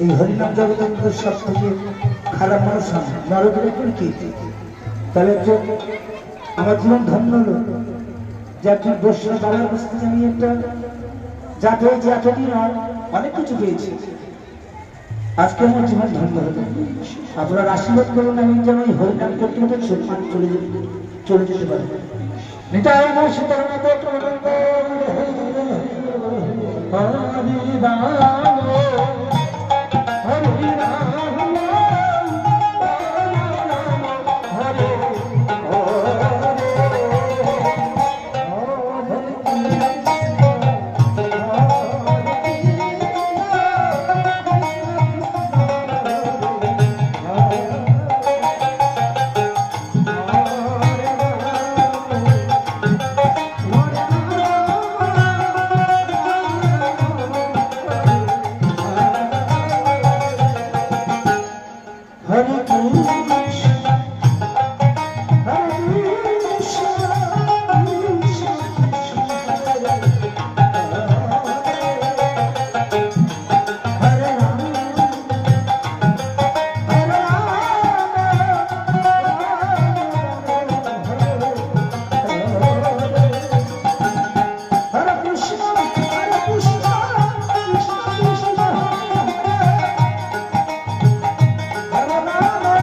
এই হরিনাম জগতের মধ্যে সব থেকে খারাপ মানুষ নরকের উপর কি তাহলে আমার জীবন ধন্য হলো যে একজন বৈষ্ণব বাবার কাছ থেকে আমি একটা জাত হয়েছে এতদিন অনেক কিছু পেয়েছি। আজকে আমার জীবন ধন্য হলো। আপনার আশীর্বাদ করুন আমি যেন ওই হরিনাম করতে করতে সম্মান চলে যেতে পারি। নিতাই না সীতারাম Hare Krishna